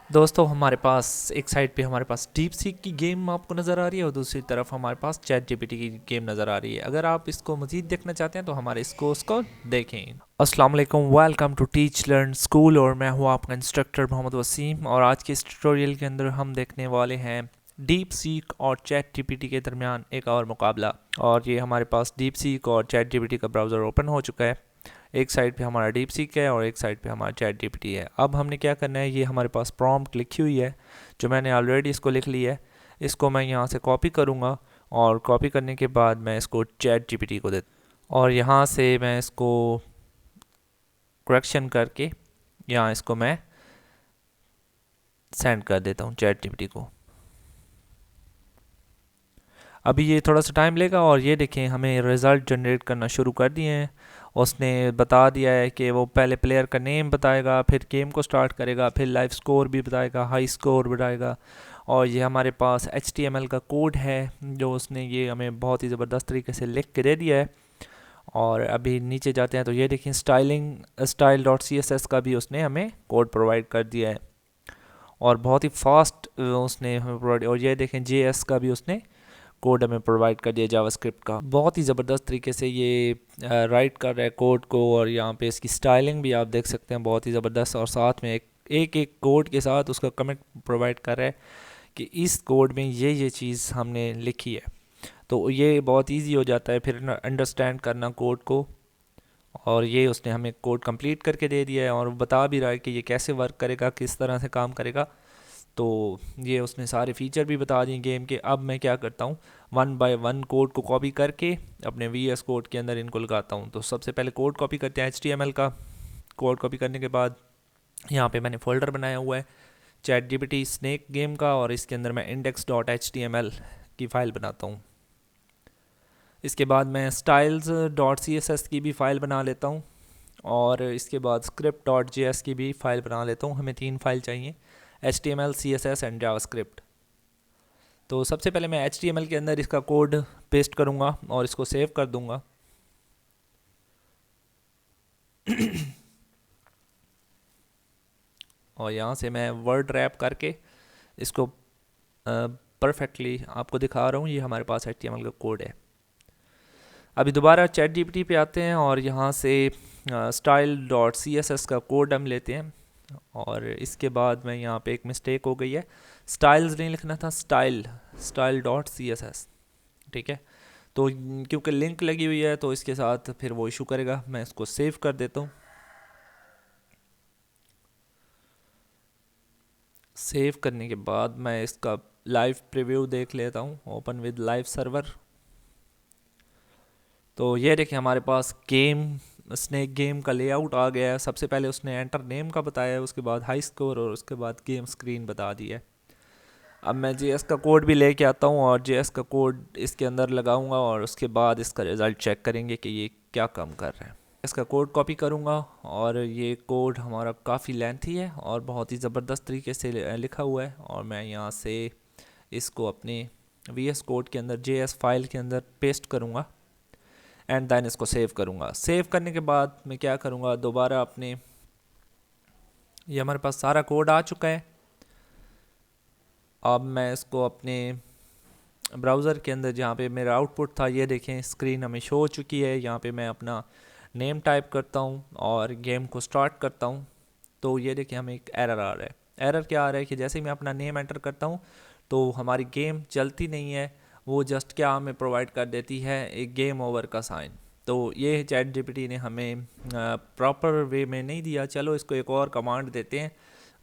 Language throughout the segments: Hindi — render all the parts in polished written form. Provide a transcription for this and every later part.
दोस्तों हमारे पास एक साइड पे हमारे पास डीप सीक की गेम आपको नज़र आ रही है और दूसरी तरफ हमारे पास चैट जीपीटी की गेम नज़र आ रही है। अगर आप इसको मज़ीद देखना चाहते हैं तो हमारे इस कोर्स को देखें। अस्सलाम वालेकुम, welcome to Teach Learn School और मैं हूँ आपका इंस्ट्रक्टर मोहम्मद वसीम। और आज के इस ट्यूटोरियल के अंदर हम देखने वाले हैं डीप सीक और चैट जीपीटी के दरमियान एक और मुकाबला। और ये हमारे पास डीप सीक और चैट जीपीटी का ब्राउज़र ओपन हो चुका है। एक साइड पे हमारा डीप सीक है और एक साइड पे हमारा चैट जीपीटी है। अब हमने क्या करना है, ये हमारे पास प्रॉम्प्ट लिखी हुई है जो मैंने ऑलरेडी इसको लिख ली है। इसको मैं यहाँ से कॉपी करूँगा और कॉपी करने के बाद मैं इसको चैट जीपीटी को देता और यहाँ से मैं इसको करेक्शन करके यहाँ इसको मैं सेंड कर देता हूँ चैट जीपीटी को। अभी ये थोड़ा सा टाइम लेगा और ये देखें हमें रिज़ल्ट जनरेट करना शुरू कर दिए हैं। उसने बता दिया है कि वो पहले प्लेयर का नेम बताएगा, फिर गेम को स्टार्ट करेगा, फिर लाइव स्कोर भी बताएगा, हाई स्कोर बताएगा। और ये हमारे पास HTML का कोड है जो उसने ये हमें बहुत ही ज़बरदस्त तरीके से लिख के दे दिया है। और अभी नीचे जाते हैं तो ये देखें style dot C S S का भी उसने हमें कोड प्रोवाइड कर दिया है और बहुत ही फास्ट उसने हमें प्रोवाइड। और ये देखें JS का भी उसने कोड हमें प्रोवाइड कर दिया जावास्क्रिप्ट का। बहुत ही ज़बरदस्त तरीके से ये राइट कर रहा है कोड को। और यहाँ पे इसकी स्टाइलिंग भी आप देख सकते हैं, बहुत ही ज़बरदस्त। और साथ में एक कोड के साथ उसका कमेंट प्रोवाइड कर रहा है कि इस कोड में ये चीज़ हमने लिखी है। तो ये बहुत इजी हो जाता है फिर अंडरस्टैंड करना कोड को। और ये उसने हमें कोड कंप्लीट करके दे दिया है और बता भी रहा है कि ये कैसे वर्क करेगा, किस तरह से काम करेगा। तो ये उसने सारे फीचर भी बता दिए गेम के। अब मैं क्या करता हूँ, वन बाय वन कोड को कॉपी करके अपने VS कोड के अंदर इनको लगाता हूँ। तो सबसे पहले कोड कॉपी करते हैं HTML का। कोड कॉपी करने के बाद यहाँ पे मैंने फोल्डर बनाया हुआ है चैट जीपीटी स्नेक गेम का और इसके अंदर मैं index.html की फ़ाइल बनाता हूँ। इसके बाद मैं styles.css की भी फ़ाइल बना लेता हूँ और इसके बाद script.js की भी फ़ाइल बना लेता हूँ। हमें 3 फाइल चाहिए, HTML, CSS एंड जावास्क्रिप्ट। तो सबसे पहले मैं HTML के अंदर इसका कोड पेस्ट करूँगा और इसको सेव कर दूँगा। और यहाँ से मैं वर्ड रैप करके इसको परफेक्टली आपको दिखा रहा हूँ। ये हमारे पास HTML का कोड है। अभी दोबारा चैट जीपीटी पे आते हैं और यहाँ से style.css का कोड हम लेते हैं। और इसके बाद मैं यहाँ पे एक मिस्टेक हो गई है, स्टाइल्स नहीं लिखना था, style.css। ठीक है, तो क्योंकि लिंक लगी हुई है तो इसके साथ फिर वो इशू करेगा। मैं इसको सेव कर देता हूँ। सेव करने के बाद मैं इसका लाइव प्रीव्यू देख लेता हूँ, ओपन विद लाइव सर्वर। तो ये देखिए हमारे पास स्नेक गेम का लेआउट आ गया है। सबसे पहले उसने एंटर नेम का बताया, उसके बाद हाई स्कोर और उसके बाद गेम स्क्रीन बता दी है। अब मैं JS का कोड भी लेके आता हूँ और JS का कोड इसके अंदर लगाऊंगा और उसके बाद इसका रिज़ल्ट चेक करेंगे कि ये क्या काम कर रहा है। इसका कोड कॉपी करूँगा और ये कोड हमारा काफ़ी लेंथी है और बहुत ही ज़बरदस्त तरीके से लिखा हुआ है। और मैं यहाँ से इसको अपने VS कोड के अंदर JS फाइल के अंदर पेस्ट करूँगा एंड देन इसको सेव करूँगा। सेव करने के बाद मैं क्या करूँगा, दोबारा अपने, ये हमारे पास सारा कोड आ चुका है। अब मैं इसको अपने ब्राउज़र के अंदर जहाँ पे मेरा आउटपुट था, ये देखें स्क्रीन हमें शो हो चुकी है। यहाँ पे मैं अपना नेम टाइप करता हूँ और गेम को स्टार्ट करता हूँ। तो ये देखिए हमें एक एरर आ रहा है। एरर क्या आ रहा है कि जैसे ही मैं अपना नेम एंटर करता हूँ तो हमारी गेम चलती नहीं है, वो जस्ट क्या हमें प्रोवाइड कर देती है, एक गेम ओवर का साइन। तो ये चैट जीपीटी ने हमें प्रॉपर वे में नहीं दिया। चलो इसको एक और कमांड देते हैं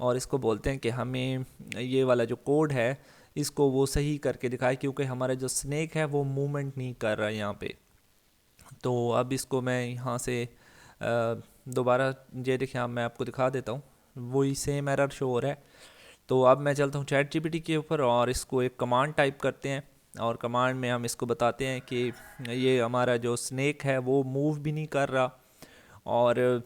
और इसको बोलते हैं कि हमें ये वाला जो कोड है इसको वो सही करके दिखाए, क्योंकि हमारा जो स्नेक है वो मूवमेंट नहीं कर रहा है यहाँ पे। तो अब इसको मैं यहाँ से दोबारा, ये देखिए अब मैं आपको दिखा देता हूँ, वही सेम एरर शो हो रहा है। तो अब मैं चलता हूँ चैट जीपीटी के ऊपर और इसको एक कमांड टाइप करते हैं और कमांड में हम इसको बताते हैं कि ये हमारा जो स्नेक है वो मूव भी नहीं कर रहा। और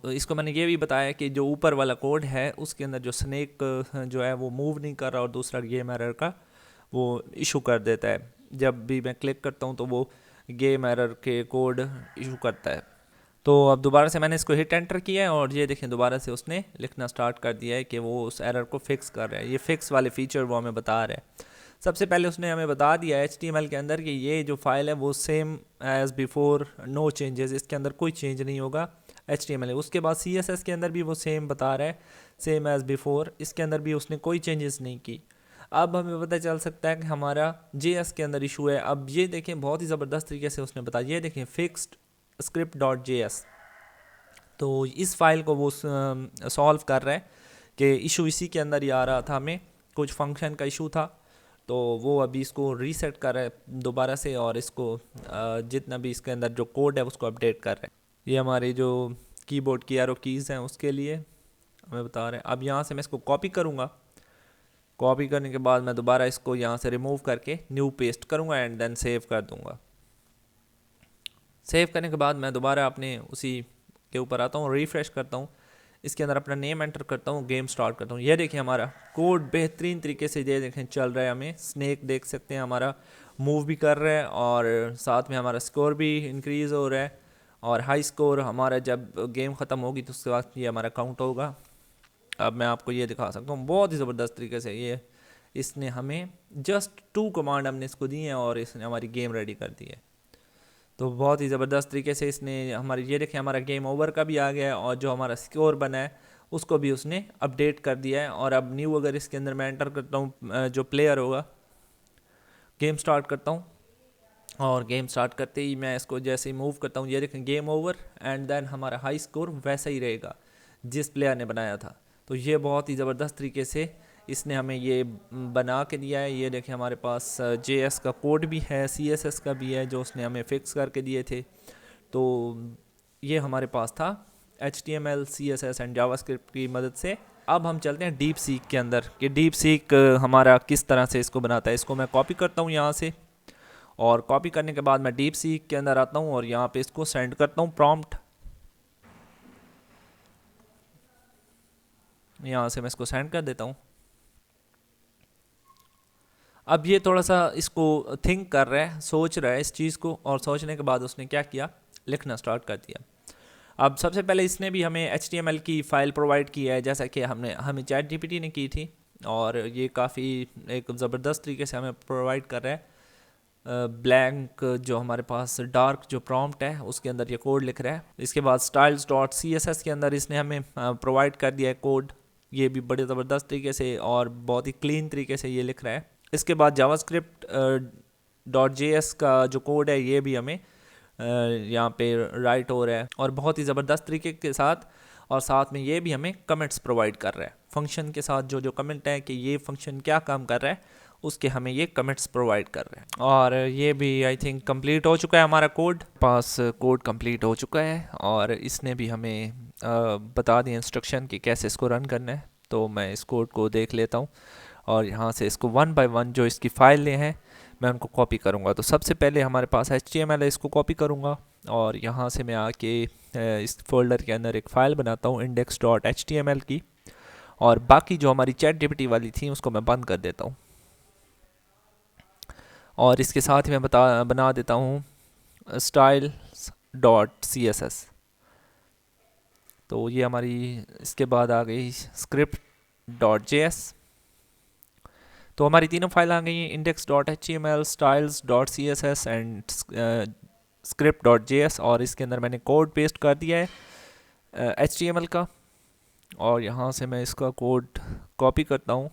इसको मैंने ये भी बताया कि जो ऊपर वाला कोड है उसके अंदर जो स्नेक जो है वो मूव नहीं कर रहा और दूसरा गेम एरर का वो इशू कर देता है। जब भी मैं क्लिक करता हूँ तो वो गेम एरर के कोड इशू करता है। तो अब दोबारा से मैंने इसको हिट एंटर किया है और ये देखें दोबारा से उसने लिखना स्टार्ट कर दिया है कि वो उस एरर को फिक्स कर रहा है। ये फिक्स वाले फीचर वो हमें बता रहा है। सबसे पहले उसने हमें बता दिया है HTML के अंदर कि ये जो फाइल है वो same as before, no changes, इसके अंदर कोई चेंज नहीं होगा HTML है। उसके बाद CSS के अंदर भी वो सेम बता रहा है, सेम एज़ बिफोर, इसके अंदर भी उसने कोई चेंजेस नहीं की। अब हमें पता चल सकता है कि हमारा JS के अंदर इशू है। अब ये देखें बहुत ही ज़बरदस्त तरीके से उसने बताया, ये देखें फिक्स्ड script.js। तो इस फाइल को वो सॉल्व कर रहा है कि इशू इसी के अंदर ही आ रहा था, हमें कुछ फंक्शन का इशू था। तो वो अभी इसको रीसेट कर रहा है दोबारा से और इसको जितना भी इसके अंदर जो कोड है उसको अपडेट कर रहा है। ये हमारी जो कीबोर्ड की एरो कीज़ हैं उसके लिए हमें बता रहे हैं। अब यहाँ से मैं इसको कॉपी करूँगा। कॉपी करने के बाद मैं दोबारा इसको यहाँ से रिमूव करके न्यू पेस्ट करूँगा एंड देन सेव कर दूँगा। सेव करने के बाद मैं दोबारा अपने उसी के ऊपर आता हूँ, रिफ़्रेश करता हूँ, इसके अंदर अपना नेम एंटर करता हूँ, गेम स्टार्ट करता हूँ। ये देखिए हमारा कोड बेहतरीन तरीके से ये देखें चल रहा है। हमें स्नेक देख सकते हैं हमारा मूव भी कर रहा है और साथ में हमारा स्कोर भी इंक्रीज़ हो रहा है। और हाई स्कोर हमारा जब गेम ख़त्म होगी तो उसके बाद ये हमारा काउंट होगा। अब मैं आपको ये दिखा सकता हूँ बहुत ही ज़बरदस्त तरीके से। ये इसने हमें जस्ट 2 कमांड हमने इसको दी हैं और इसने हमारी गेम रेडी कर दी है। तो बहुत ही ज़बरदस्त तरीके से इसने हमारी, ये देखें हमारा गेम ओवर का भी आ गया है और जो हमारा स्कोर बना है उसको भी उसने अपडेट कर दिया है। और अब न्यू अगर इसके अंदर मैं एंटर करता हूँ जो प्लेयर होगा, गेम स्टार्ट करता हूँ और गेम स्टार्ट करते ही मैं इसको जैसे ही मूव करता हूँ ये देखें गेम ओवर एंड देन हमारा हाई स्कोर वैसा ही रहेगा जिस प्लेयर ने बनाया था। तो ये बहुत ही ज़बरदस्त तरीके से इसने हमें ये बना के दिया है। ये देखें हमारे पास JS का कोड भी है, CSS का भी है जो उसने हमें फिक्स करके दिए थे। तो ये हमारे पास था HTML, CSS एंड जावास्क्रिप्ट की मदद से। अब हम चलते हैं डीप सीक के अंदर कि डीप सीक हमारा किस तरह से इसको बनाता है। इसको मैं कॉपी करता हूँ यहाँ से और कॉपी करने के बाद मैं डीप सीक के अंदर आता हूँ और यहाँ पे इसको सेंड करता हूँ प्रॉम्प्ट। यहाँ से मैं इसको सेंड कर देता हूँ। अब ये थोड़ा सा इसको थिंक कर रहा है, सोच रहा है इस चीज़ को, और सोचने के बाद उसने क्या किया, लिखना स्टार्ट कर दिया। अब सबसे पहले इसने भी हमें HTML की फ़ाइल प्रोवाइड की है जैसा कि हमें ChatGPT ने की थी और ये काफ़ी एक ज़बरदस्त तरीके से हमें प्रोवाइड कर रहा है। ब्लैंक जो हमारे पास डार्क जो प्रॉम्प्ट है उसके अंदर ये कोड लिख रहा है। इसके बाद styles.css के अंदर इसने हमें प्रोवाइड कर दिया है कोड, ये भी बड़े ज़बरदस्त तरीके से और बहुत ही क्लीन तरीके से ये लिख रहा है। इसके बाद जावास्क्रिप्ट .js का जो कोड है ये भी हमें यहाँ पे राइट हो रहा है और बहुत ही ज़बरदस्त तरीके के साथ, और साथ में ये भी हमें कमेंट्स प्रोवाइड कर रहा है फंक्शन के साथ। जो कमेंट है कि ये फंक्शन क्या काम कर रहा है उसके हमें ये कमेंट्स प्रोवाइड कर रहे हैं। और ये भी आई थिंक कंप्लीट हो चुका है, हमारा कोड पास कोड कंप्लीट हो चुका है और इसने भी हमें बता दिया इंस्ट्रक्शन कि कैसे इसको रन करना है। तो मैं इस कोड को देख लेता हूँ और यहाँ से इसको 1 बाय 1 जो इसकी फाइलें हैं मैं उनको कॉपी करूँगा। तो सबसे पहले हमारे पास HTML है, इसको कॉपी करूँगा और यहाँ से मैं आके इस फोल्डर के अंदर एक फ़ाइल बनाता हूँ index.html की, और बाकी जो हमारी ChatGPT वाली थी उसको मैं बंद कर देता हूँ और इसके साथ ही मैं बना देता हूँ styles.css। तो ये हमारी इसके बाद आ गई script.js। तो हमारी तीनों फाइल आ गई index.html, styles.css एंड script.js, और इसके अंदर मैंने कोड पेस्ट कर दिया है HTML का। और यहाँ से मैं इसका कोड कॉपी करता हूँ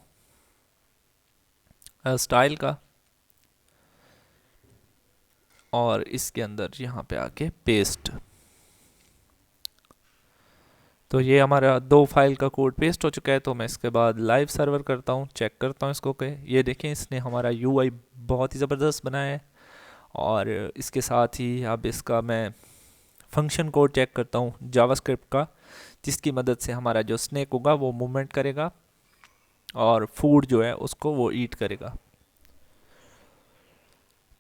स्टाइल का और इसके अंदर यहाँ पे आके पेस्ट। तो ये हमारा 2 फाइल का कोड पेस्ट हो चुका है। तो मैं इसके बाद लाइव सर्वर करता हूँ, चेक करता हूँ इसको के ये देखें इसने हमारा UI बहुत ही ज़बरदस्त बनाया है। और इसके साथ ही अब इसका मैं फंक्शन कोड चेक करता हूँ जावास्क्रिप्ट का, जिसकी मदद से हमारा जो स्नेक होगा वो मूवमेंट करेगा और फूड जो है उसको वो ईट करेगा।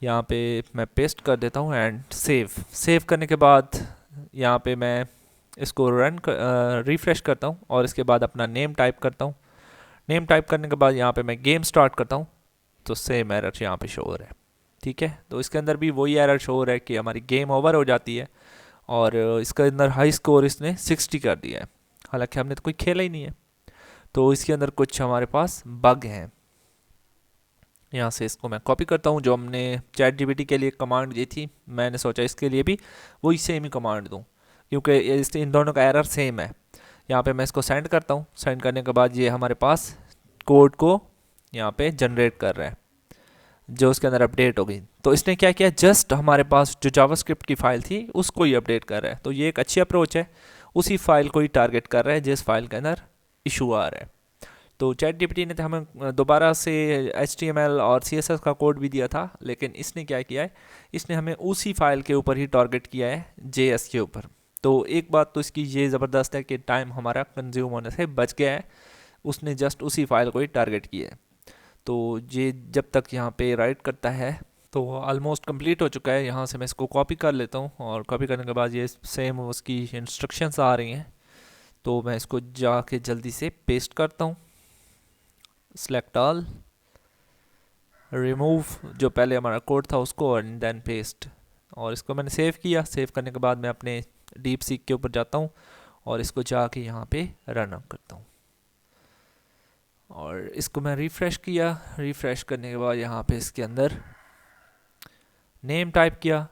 यहाँ पे मैं पेस्ट कर देता हूँ एंड सेव करने के बाद यहाँ पे मैं इसको रिफ़्रेश करता हूँ और इसके बाद अपना नेम टाइप करता हूँ। नेम टाइप करने के बाद यहाँ पे मैं गेम स्टार्ट करता हूँ तो सेम एरर यहाँ पे शो हो रहा है। ठीक है, तो इसके अंदर भी वही एरर शो हो रहा है कि हमारी गेम ओवर हो जाती है और इसके अंदर हाई स्कोर इसने 60 कर दिया है, हालांकि हमने तो कोई खेला ही नहीं है। तो इसके अंदर कुछ हमारे पास बग हैं। यहाँ से इसको मैं कॉपी करता हूँ, जो हमने चैट जीपीटी के लिए कमांड दी थी, मैंने सोचा इसके लिए भी वही सेम ही कमांड दूँ, क्योंकि इन दोनों का एरर सेम है। यहाँ पे मैं इसको सेंड करता हूँ। सेंड करने के बाद ये हमारे पास कोड को यहाँ पे जनरेट कर रहा है, जो उसके अंदर अपडेट हो गई। तो इसने क्या किया, जस्ट हमारे पास जो जावास्क्रिप्ट की फ़ाइल थी उसको ही अपडेट कर रहा है। तो ये एक अच्छी अप्रोच है, उसी फाइल को ही टारगेट कर रहा है जिस फाइल के अंदर इशू आ रहा है। तो चैट जीपीटी ने तो हमें दोबारा से HTML और CSS का कोड भी दिया था, लेकिन इसने क्या किया है, इसने हमें उसी फाइल के ऊपर ही टारगेट किया है, JS के ऊपर। तो एक बात तो इसकी ये ज़बरदस्त है कि टाइम हमारा कंज्यूम होने से बच गया है, उसने जस्ट उसी फाइल को ही टारगेट किया है। तो ये जब तक यहाँ पे राइट करता है तो ऑलमोस्ट कंप्लीट हो चुका है। यहाँ से मैं इसको कॉपी कर लेता हूँ, और कॉपी करने के बाद ये सेम उसकी इंस्ट्रक्शंस आ रही हैं। तो मैं इसको जाके जल्दी से पेस्ट करता हूँ, सेलेक्ट ऑल, रिमूव जो पहले हमारा कोड था उसको, और देन पेस्ट। और इसको मैंने सेव किया। सेव करने के बाद मैं अपने डीप सीक के ऊपर जाता हूँ और इसको जाके यहाँ पे रन अप करता हूँ, और इसको मैं रिफ़्रेश किया। रिफ़्रेश करने के बाद यहाँ पे इसके अंदर नेम टाइप किया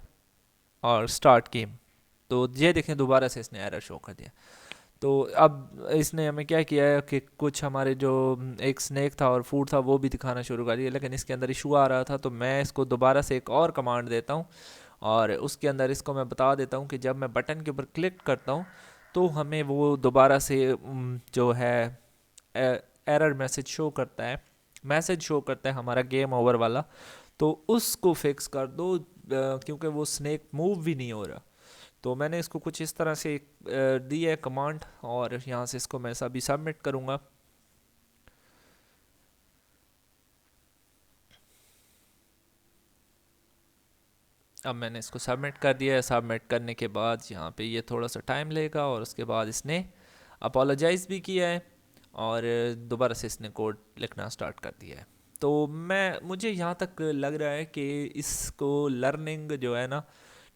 और स्टार्ट गेम। तो ये देखें दोबारा से इसने एरर शो कर दिया। तो अब इसने हमें क्या किया है कि कुछ हमारे जो एक स्नैक था और फूड था वो भी दिखाना शुरू कर दिया, लेकिन इसके अंदर इशू आ रहा था। तो मैं इसको दोबारा से एक और कमांड देता हूँ, और उसके अंदर इसको मैं बता देता हूँ कि जब मैं बटन के ऊपर क्लिक करता हूँ तो हमें वो दोबारा से जो है एरर मैसेज शो करता है हमारा गेम ओवर वाला। तो उसको फिक्स कर दो, क्योंकि वो स्नैक मूव भी नहीं हो रहा। तो मैंने इसको कुछ इस तरह से दी है कमांड, और यहाँ से इसको मैं अभी सबमिट करूँगा। अब मैंने इसको सबमिट कर दिया है। सबमिट करने के बाद यहाँ पे ये थोड़ा सा टाइम लेगा, और उसके बाद इसने अपोलोजाइज़ भी किया है, और दोबारा से इसने कोड लिखना स्टार्ट कर दिया है। तो मुझे यहाँ तक लग रहा है कि इसको लर्निंग जो है ना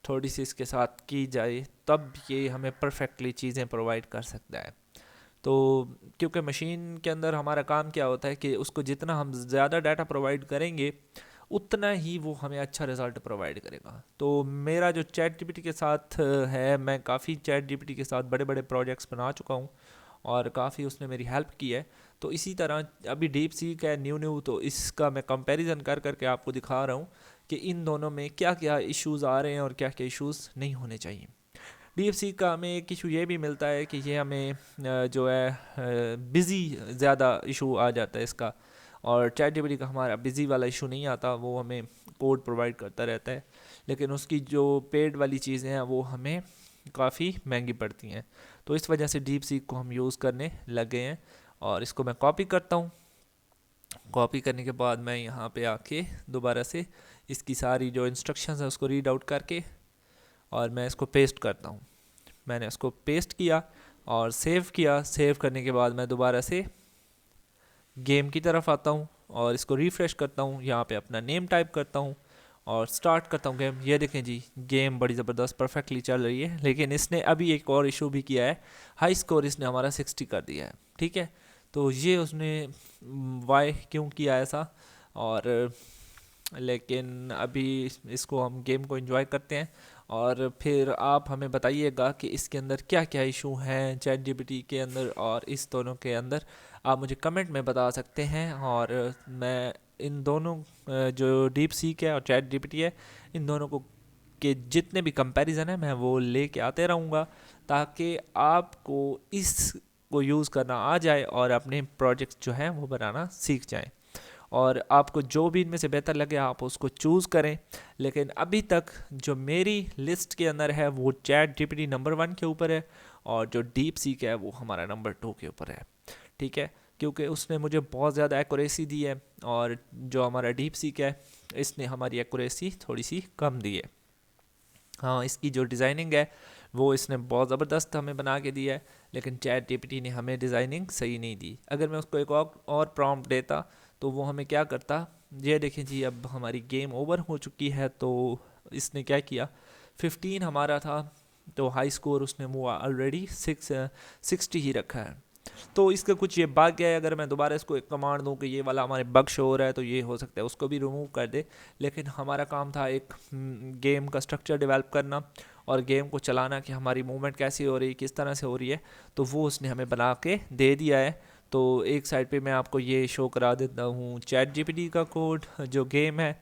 थोड़ी सी इसके साथ की जाए, तब ये हमें परफेक्टली चीज़ें प्रोवाइड कर सकता है। तो क्योंकि मशीन के अंदर हमारा काम क्या होता है कि उसको जितना हम ज़्यादा डाटा प्रोवाइड करेंगे उतना ही वो हमें अच्छा रिज़ल्ट प्रोवाइड करेगा। तो मेरा जो चैट जीपीटी के साथ है, मैं काफ़ी चैट जीपीटी के साथ बड़े बड़े प्रोजेक्ट्स बना चुका हूँ, और काफ़ी उसने मेरी हेल्प की है। तो इसी तरह अभी डीप सीक है न्यू न्यू, तो इसका मैं कंपैरिजन कर करके आपको दिखा रहा हूँ कि इन दोनों में क्या क्या इश्यूज़ आ रहे हैं और क्या क्या इश्यूज़ नहीं होने चाहिए। डीप सीक का हमें एक इशू ये भी मिलता है कि ये हमें जो है बिज़ी ज़्यादा इशू आ जाता है इसका, और चैट जीपीटी का हमारा बिज़ी वाला इशू नहीं आता, वो हमें कोड प्रोवाइड करता रहता है। लेकिन उसकी जो पेड वाली चीज़ें हैं वो हमें काफ़ी महंगी पड़ती हैं। तो इस वजह से डीप सीक को हम यूज़ करने लग गए हैं। और इसको मैं कॉपी करता हूँ। कॉपी करने के बाद मैं यहाँ पे आके दोबारा से इसकी सारी जो इंस्ट्रक्शंस हैं उसको रीड आउट करके, और मैं इसको पेस्ट करता हूँ। मैंने इसको पेस्ट किया और सेव किया। सेव करने के बाद मैं दोबारा से गेम की तरफ आता हूँ और इसको रिफ़्रेश करता हूँ। यहाँ पे अपना नेम टाइप करता हूँ और स्टार्ट करता हूँ गेम। ये देखें जी, गेम बड़ी ज़बरदस्त परफेक्टली चल रही है। लेकिन इसने अभी एक और इशू भी किया है, हाई स्कोर इसने हमारा 60 कर दिया है। ठीक है, तो ये उसने वाई क्यों किया ऐसा, और लेकिन अभी इसको हम गेम को एंजॉय करते हैं, और फिर आप हमें बताइएगा कि इसके अंदर क्या क्या इशू हैं चैट जीपीटी के अंदर और इस दोनों के अंदर। आप मुझे कमेंट में बता सकते हैं, और मैं इन दोनों जो डीप सीक है और चैट जीपीटी है, इन दोनों को के जितने भी कंपैरिजन है मैं वो लेके आते रहूँगा, ताकि आपको इसको यूज़ करना आ जाए और अपने प्रोजेक्ट्स जो हैं वो बनाना सीख जाएं। और आपको जो भी इनमें से बेहतर लगे आप उसको चूज़ करें। लेकिन अभी तक जो मेरी लिस्ट के अंदर है वो चैट जीपीटी नंबर 1 के ऊपर है, और जो डीप सीक है वो हमारा नंबर 2 के ऊपर है। ठीक है, क्योंकि उसने मुझे बहुत ज़्यादा एक्यूरेसी दी है, और जो हमारा डीप सीक है इसने हमारी एक्यूरेसी थोड़ी सी कम दी है। हाँ, इसकी जो डिज़ाइनिंग है वो इसने बहुत ज़बरदस्त हमें बना के दी है, लेकिन चैट जीपीटी ने हमें डिज़ाइनिंग सही नहीं दी। अगर मैं उसको एक और प्रॉम्प्ट देता तो वो हमें क्या करता। ये देखें जी, अब हमारी गेम ओवर हो चुकी है। तो इसने क्या किया, 15 हमारा था तो हाई स्कोर उसने वो ऑलरेडी 60 ही रखा है। तो इसका कुछ ये बग है, अगर मैं दोबारा इसको एक कमांड दूं कि ये वाला हमारे बग शो हो रहा है तो ये हो सकता है उसको भी रिमूव कर दे। लेकिन हमारा काम था एक गेम का स्ट्रक्चर डेवलप करना और गेम को चलाना कि हमारी मूवमेंट कैसी हो रही है, किस तरह से हो रही है, तो वो उसने हमें बना के दे दिया है। तो एक साइड पे मैं आपको ये शो करा देता हूँ चैट जीपीटी का कोड जो गेम है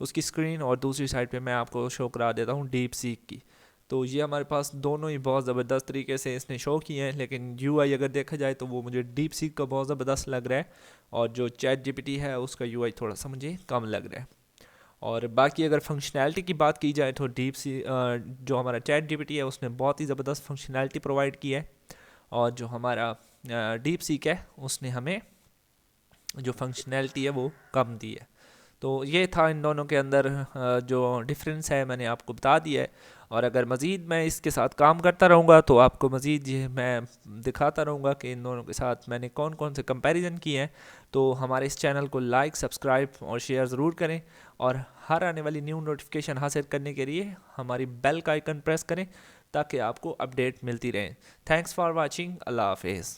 उसकी स्क्रीन, और दूसरी साइड पे मैं आपको शो करा देता हूँ डीप सीक की। तो ये हमारे पास दोनों ही बहुत ज़बरदस्त तरीके से इसने शो किए हैं, लेकिन यूआई अगर देखा जाए तो वो मुझे डीप सीक का बहुत ज़बरदस्त लग रहा है और जो चैट जीपीटी है उसका यूआई थोड़ा सा मुझे कम लग रहा है। और बाकी अगर फंक्शनैलिटी की बात की जाए तो जो हमारा चैट जीपीटी है उसने बहुत ही ज़बरदस्त फंक्शनैलिटी प्रोवाइड की है, और जो हमारा डीप सीक है उसने हमें जो फंक्शनैलिटी है वो कम दी है। तो ये था इन दोनों के अंदर जो डिफरेंस है मैंने आपको बता दिया है। और अगर मज़ीद मैं इसके साथ काम करता रहूँगा तो आपको मज़ीद ये मैं दिखाता रहूँगा कि इन दोनों के साथ मैंने कौन कौन से कंपैरिजन किए हैं। तो हमारे इस चैनल को लाइक, सब्सक्राइब और शेयर ज़रूर करें, और हर आने वाली न्यू नोटिफिकेशन हासिल करने के लिए हमारी बेल का आइकन प्रेस करें ताकि आपको अपडेट मिलती रहे। Thanks for watching. अल्लाह हाफिज़।